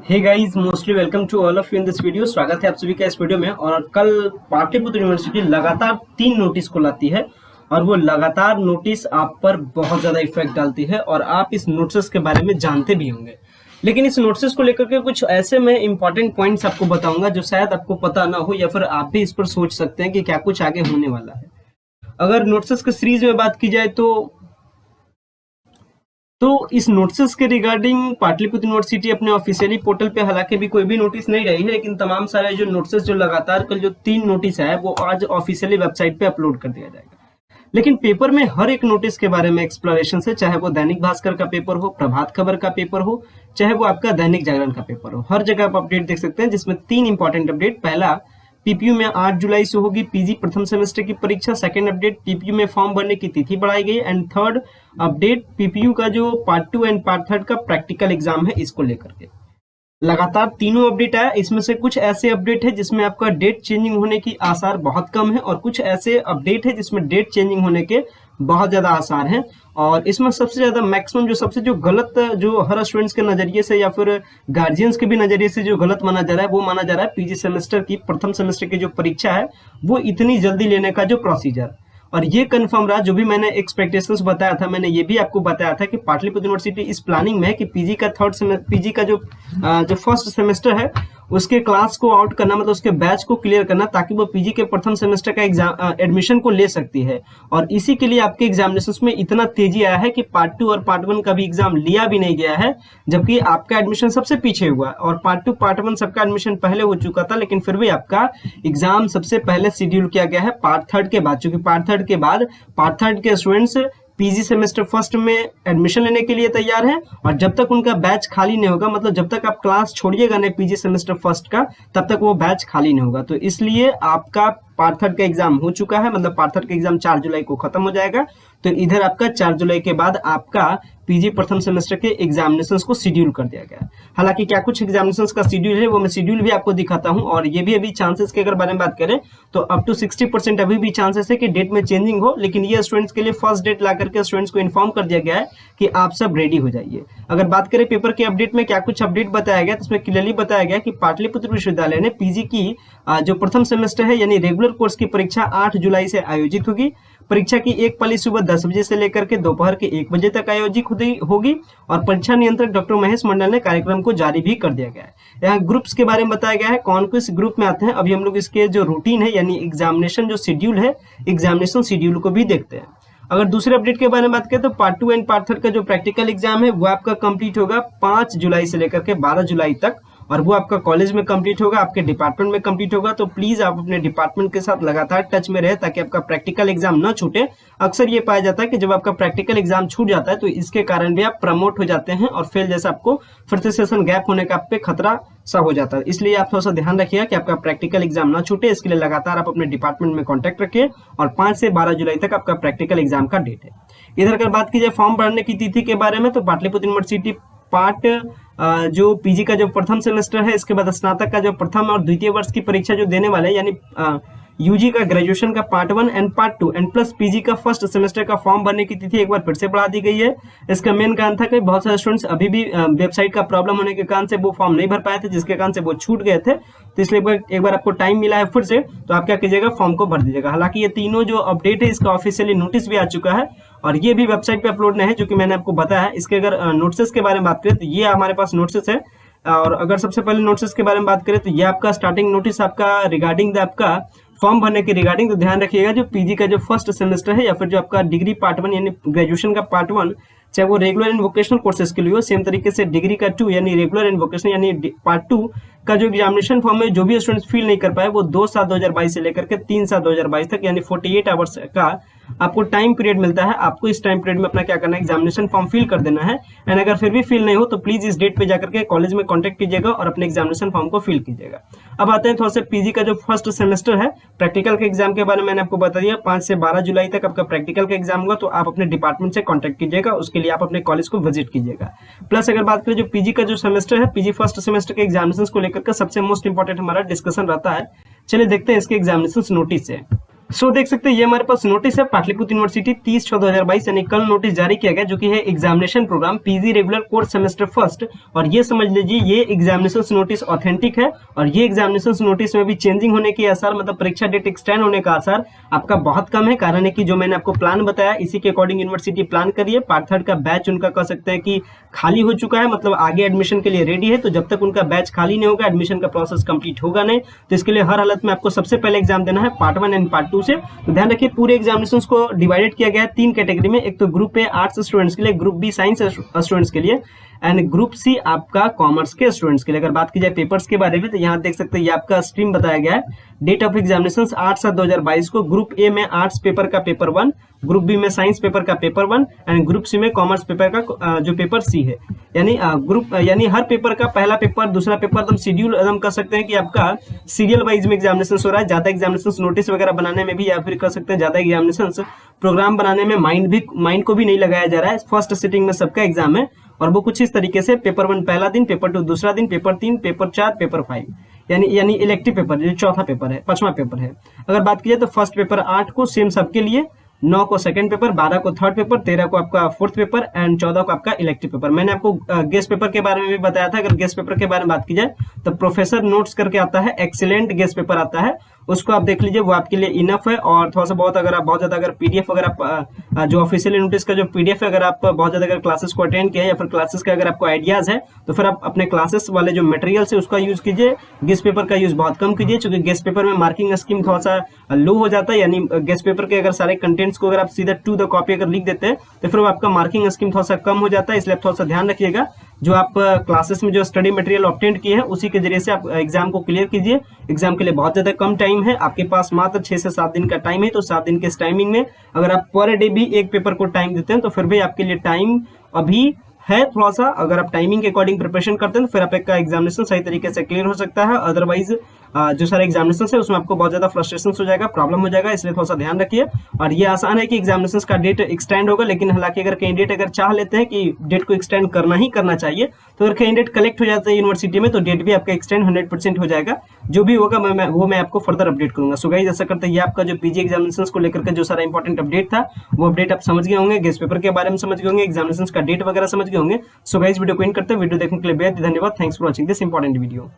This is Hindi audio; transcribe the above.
Hey guys, mostly welcome to all of you in this video. स्वागत है आप सभी का इस वीडियो में। और कल पाटलिपुत्र यूनिवर्सिटी लगातार 3 नोटिस को लाती है और वो लगातार नोटिस आप पर बहुत ज्यादा इफेक्ट डालती है और आप इस नोटिस के बारे में जानते भी होंगे। लेकिन इस नोटिस को लेकर के कुछ ऐसे मैं इंपॉर्टेंट पॉइंट्स आपको बताऊंगा जो शायद आपको पता ना हो या फिर आप भी इस पर सोच सकते हैं कि क्या कुछ आगे होने वाला है। अगर नोटिस के सीरीज में बात की जाए तो इस नोटिस के रिगार्डिंग पाटलिपुत्र यूनिवर्सिटी अपने ऑफिशियली पोर्टल पे हालांकि भी कोई भी नोटिस नहीं रही है, लेकिन तमाम सारे जो नोटिस जो लगातार कल जो 3 नोटिस है वो आज ऑफिशियली वेबसाइट पे अपलोड कर दिया जाएगा। लेकिन पेपर में हर एक नोटिस के बारे में एक्सप्लोरेशन है, चाहे वो दैनिक भास्कर का पेपर हो, प्रभात खबर का पेपर हो, चाहे वो आपका दैनिक जागरण का पेपर हो, हर जगह आप अपडेट देख सकते हैं जिसमें 3 इंपॉर्टेंट अपडेट। पहला, पीपीयू में 8 जुलाई से होगी पीजी प्रथम सेमेस्टर की परीक्षा। सेकंड अपडेट, पीपीयू में फॉर्म भरने की तिथि बढ़ाई गई। एंड थर्ड अपडेट, पीपीयू का जो पार्ट 2 एंड पार्ट 3 का प्रैक्टिकल एग्जाम है इसको लेकर के लगातार तीनों अपडेट आया। इसमें से कुछ ऐसे अपडेट है जिसमें आपका डेट चेंजिंग होने की आसार बहुत कम है और कुछ ऐसे अपडेट है जिसमें डेट चेंजिंग होने के बहुत ज्यादा आसार हैं। और इसमें सबसे ज्यादा मैक्सिमम जो सबसे जो गलत जो हर स्टूडेंट्स के नजरिए से या फिर गार्जियंस के भी नजरिए से जो गलत माना जा रहा है वो माना जा रहा है पीजी सेमेस्टर की प्रथम सेमेस्टर की जो परीक्षा है वो इतनी जल्दी लेने का जो प्रोसीजर। और ये कंफर्म रहा, जो भी मैंने एक्सपेक्टेशंस बताया था, मैंने ये भी आपको बताया था कि पाटलिपुत्र यूनिवर्सिटी इस प्लानिंग में है कि पीजी का जो फर्स्ट सेमेस्टर है उसके क्लास को आउट करना, मतलब उसके बैच को क्लियर करना, ताकि वो पीजी के प्रथम सेमेस्टर का एग्जाम एडमिशन को ले सकती है। और इसी के लिए आपके एग्जामिनेशंस में इतना तेजी आया है कि पार्ट 2 और पार्ट 1 का भी एग्जाम लिया भी नहीं गया है, जबकि आपका एडमिशन सबसे पीछे हुआ। और पार्ट 2 पार्ट 1 सबका एडमिशन पहले हो चुका था, लेकिन फिर भी आपका एग्जाम सबसे पहले शेड्यूल किया गया है पार्ट 3 के बाद, क्योंकि पार्ट 3 के बाद पार्ट 3 के स्टूडेंट्स पीजी सेमेस्टर फर्स्ट में एडमिशन लेने के लिए तैयार है। और जब तक उनका बैच खाली नहीं होगा, मतलब जब तक आप क्लास छोड़िएगा नहीं पीजी सेमेस्टर फर्स्ट का, तब तक वो बैच खाली नहीं होगा। तो इसलिए आपका पार्ट 3 का एग्जाम हो चुका है, मतलब पार्ट 3 का एग्जाम 4 जुलाई को खत्म हो जाएगा। तो इधर आपका 4 जुलाई के बाद आपका पीजी प्रथम सेमेस्टर के एग्जामिनेशंस को शेड्यूल कर दिया गया है। हालांकि क्या कुछ एग्जामिनेशंस का शेड्यूल है वो मैं शेड्यूल भी आपको दिखाता हूं। और ये भी अभी चांसेस के अगर बारे में बात करें तो अप टू 60% अभी भी चांसेस है कि डेट में चेंजिंग हो, लेकिन ये स्टूडेंट्स के लिए फर्स्ट डेट ला करके स्टूडेंट्स को इन्फॉर्म कर दिया गया है कि आप सब रेडी हो जाइए। अगर बात करें पेपर के अपडेट में क्या कुछ अपडेट बताया गया, तो इसमें क्लियरली बताया गया कि पाटलिपुत्र विश्वविद्यालय ने पीजी की जो प्रथम सेमेस्टर है यानी रेगुलर कोर्स की परीक्षा 8 जुलाई से आयोजित होगी। परीक्षा की एक पाली सुबह 10 बजे से लेकर के दोपहर के 1 बजे तक आयोजित होगी। और परीक्षा नियंत्रक डॉक्टर महेश मंडल ने कार्यक्रम को जारी भी कर दिया गया है। यहाँ ग्रुप्स के बारे में बताया गया है कौन किस ग्रुप में आते हैं। अभी हम लोग इसके जो रूटीन है यानी एग्जामिनेशन जो शेड्यूल है, एग्जामिनेशन शेड्यूल को भी देखते हैं। अगर दूसरे अपडेट के बारे में बात करें तो पार्ट 2 एंड पार्ट 3 का जो प्रैक्टिकल एग्जाम है वो आपका कंप्लीट होगा 5 जुलाई से लेकर के 12 जुलाई तक। और वो आपका कॉलेज में कंप्लीट होगा, आपके डिपार्टमेंट में कंप्लीट होगा। तो प्लीज आप अपने डिपार्टमेंट के साथ लगातार टच में रहे ताकि आपका प्रैक्टिकल एग्जाम न छूटे। अक्सर ये पाया जाता है कि जब आपका प्रैक्टिकल एग्जाम छूट जाता है तो इसके कारण भी आप प्रमोट हो जाते हैं और फेल जैसा आपको फिर से सेशन गैप होने का आप पे खतरा सा हो जाता है। इसलिए आप थोड़ा सा ध्यान रखिएगा कि आपका प्रैक्टिकल एग्जाम ना छूटे। इसके लिए लगातार आप अपने डिपार्टमेंट में कॉन्टैक्ट रखिए। और 5 से 12 जुलाई तक आपका प्रैक्टिकल एग्जाम का डेट है। इधर अगर बात की जाए फॉर्म भरने की तिथि के बारे में तो पाटलिपुत्र यूनिवर्सिटी पार्ट जो पीजी का जो प्रथम सेमेस्टर है, इसके बाद स्नातक का जो प्रथम और द्वितीय वर्ष की परीक्षा जो देने वाले यानी यूजी का ग्रेजुएशन का part 1 and part 2 and plus PG का फर्स्ट सेमेस्टर का फॉर्म भरने की तिथि एक बार फिर से बढ़ा दी गई है। इसका मेन कारण था कि बहुत सारे स्टूडेंट्स अभी भी वेबसाइट का प्रॉब्लम होने के कारण से वो फॉर्म नहीं भर पाए थे, जिसके कारण से वो छूट गए थे। तो इसलिए एक बार आपको टाइम मिला है फिर से, तो आप क्या कीजिएगा, फॉर्म को भर दीजिएगा। हालांकि ये तीनों जो अपडेट है इसका ऑफिशियली नोटिस भी आ चुका है और ये भी वेबसाइट पे अपलोड नहीं है, जो कि मैंने आपको बताया। इसके अगर नोटिस के बारे में बात करें तो ये हमारे पास नोटिस है। और अगर सबसे पहले नोटिस के बारे में बात करें तो ये आपका स्टार्टिंग नोटिस आपका रिगार्डिंग द आपका फॉर्म भरने के रिगार्डिंग। तो ध्यान रखिएगा जो पीजी का जो फर्स्ट सेमेस्टर है या फिर जो आपका डिग्री पार्ट 1 यानी ग्रेजुएशन का पार्ट 1, चाहे वो रेगुलर एंड वोकेशनल कोर्सेज के लिए हो, सेम तरीके से डिग्री का 2 यानी रेगुलर एंड वोकेशनल यानी पार्ट 2 का जो एग्जामिनेशन फॉर्म है जो भी स्टूडेंट्स फिल नहीं कर पाए वो 2/7/2022 से लेकर के 3/7/2022 तक यानी 48 आवर्स का आपको टाइम पीरियड मिलता है। आपको इस टाइम पीरियड में अपना क्या करना है, एग्जामिनेशन फॉर्म फिल कर देना है। एंड अगर फिर भी फिल नहीं हो तो प्लीज इस डेट पे जाकर के कॉलेज में कॉन्टेक्ट कीजिएगा और अपने एग्जामिनेशन फॉर्म को फिल कीजिएगा। अब आते हैं थोड़ा सा पीजी का जो फर्स्ट सेमेस्टर है प्रैक्टिकल के एग्जाम के बारे में मैंने आपको बता दिया। 5 से 12 जुलाई तक आपका प्रैक्टिकल का एग्जाम होगा, तो आप अपने डिपार्टमेंट से कॉन्टेक्ट कीजिएगा, उसके लिए आप अपने कॉलेज को विजिट कीजिएगा। प्लस अगर बात करें जो पीजी का जो सेमेस्टर है, पीजी फर्स्ट सेमेस्टर के एग्जामिनेशन को लेकर सबसे मोस्ट इंपॉर्टेंट हमारा डिस्कशन रहता है। चलिए देखते हैं इसके एग्जामिनेशन नोटिस से। सो देख सकते हैं ये हमारे पास नोटिस है पाटलिपुत्र यूनिवर्सिटी 30/6/2022 यानी कल नोटिस जारी किया गया, जो कि है examination programme PG regular course semester first. और ये समझ लीजिए ये एग्जामिनेशन नोटिस ऑथेंटिक है और ये एग्जामिनेशन नोटिस में भी चेंजिंग होने के आसार, मतलब परीक्षा डेट एक्सटेंड होने का आसार आपका बहुत कम है। कारण है कि जो मैंने आपको प्लान बताया इसी के अकॉर्डिंग यूनिवर्सिटी प्लान करिए। पार्ट थर्ड का बैच उनका कह सकते हैं कि खाली हो चुका है, मतलब आगे एडमिशन के लिए रेडी है। तो जब तक उनका बैच खाली नहीं होगा एडमिशन का प्रोसेस कंप्लीट होगा नहीं। तो इसके लिए हर हालत में आपको सबसे पहले एग्जाम देना है पार्ट 1 एंड पार्ट 2 से। तो ध्यान रखिए पूरे एग्जामिनेशंस को डिवाइडेड किया गया है 3 कैटेगरी में। एक तो ग्रुप ए आर्ट्स स्टूडेंट्स के लिए, ग्रुप बी साइंस स्टूडेंट्स के लिए एंड ग्रुप सी आपका कॉमर्स के स्टूडेंट्स के लिए। अगर बात की जाए पेपर्स के बारे में तो यहाँ देख सकते हैं ये आपका स्ट्रीम बताया गया है। डेट ऑफ एग्जामिनेशन 8/7/2022 को ग्रुप ए में आर्ट्स पेपर का पेपर 1, ग्रुप बी में साइंस पेपर का पेपर 1 एंड ग्रुप सी में कॉमर्स पेपर का जो पेपर सी है। यानी यानी हर पेपर का पहला पेपर दूसरा पेपर एकदम शेड्यूल एकदम कर सकते हैं कि आपका सीरियल वाइज में एग्जामिनेशन हो रहा है। ज्यादा एग्जामिनेशन नोटिस वगैरह बनाने में भी या फिर कर सकते हैं ज्यादा एग्जामिनेशन प्रोग्राम बनाने में माइंड को भी नहीं लगाया जा रहा है। फर्स्ट सिटिंग में सबका एग्जाम है और वो कुछ इस तरीके से पेपर 1 पहला दिन, पेपर 2 दूसरा दिन, पेपर 3, पेपर 4, पेपर 5 यानी इलेक्टिव पेपर जो चौथा पेपर है, 5वां पेपर है। अगर बात की जाए तो फर्स्ट पेपर 8 को सेम सबके लिए, 9 को सेकंड पेपर, 12 को थर्ड पेपर, 13 को आपका फोर्थ पेपर एंड 14 को आपका इलेक्टिव पेपर। मैंने आपको गेस्ट पेपर के बारे में भी बताया था। अगर गेस्ट पेपर के बारे में बात की जाए तो प्रोफेसर नोट्स करके आता है, एक्सीलेंट गेस्ट पेपर आता है, उसको आप देख लीजिए, वो आपके लिए इनफ है। और थोड़ा सा बहुत अगर आप बहुत ज्यादा अगर पीडीएफ अगर आप जो ऑफिशियल नोटिस का जो पीडीएफ है अगर आप बहुत ज्यादा अगर क्लासेस को अटेंड किया या फिर क्लासेस का अगर आपको आइडियाज है तो फिर आप अपने क्लासेस वाले जो मटेरियल है उसका यूज कीजिए। गेस्ट पेपर का यूज बहुत कम कीजिए क्योंकि गेस्ट पेपर में मार्किंग स्कीम थोड़ा सा लो हो जाता है। यानी गेस्ट पेपर के अगर सारे कंटेंट्स को अगर आप सीधा टू द कॉपी अगर लिख देते हैं तो फिर आपका मार्किंग स्कीम थोड़ा सा कम हो जाता है। इसलिए आप थोड़ा सा ध्यान रखिएगा, जो आप क्लासेस में जो स्टडी मटेरियल ऑब्टेन किए हैं उसी के जरिए से आप एग्जाम को क्लियर कीजिए। एग्जाम के लिए बहुत ज्यादा कम टाइम है, आपके पास मात्र 6 से 7 दिन का टाइम है। तो 7 दिन के इस टाइमिंग में अगर आप पर डे भी एक पेपर को टाइम देते हैं तो फिर भी आपके लिए टाइम अभी है थोड़ा सा। अगर आप टाइमिंग के अकॉर्डिंग प्रिपरेशन करते हैं तो फिर आपका एग्जामिनेशन सही तरीके से क्लियर हो सकता है। अदरवाइज जो सारे एग्जामिनेशन है उसमें आपको बहुत ज्यादा फ्रस्ट्रेशन हो जाएगा, प्रॉब्लम हो जाएगा। इसलिए थोड़ा सा ध्यान रखिए। और ये आसान है कि एग्जामिनेशन का डेट एक्सटेंड होगा, लेकिन हालांकि अगर कैंडिडेट अगर चाह लेते हैं कि डेट को एक्सटेंड करना ही करना चाहिए तो अगर कैंडिडेट कलेक्ट हो जाता है यूनिवर्सिटी में तो डेट भी आपका एक्सटेंड 100% हो जाएगा। जो भी होगा मैं आपको फर्दर अपडेट करूंगा। सो गाइस ऐसा करते हैं ये आपका जो पीजी एग्जामिनेशन को लेकर के जो सारा इंपॉर्टेंट अपडेट था वो अपडेट आप समझ गए होंगे, गेस्ट पेपर के बारे में समझ गए होंगे, एग्जामिनेशन का डेट वगैरह समझ गए होंगे। सो गाइस वीडियो को एंड करते हैं। वीडियो देखने के लिए बेहद धन्यवाद। Thanks for watching this important video.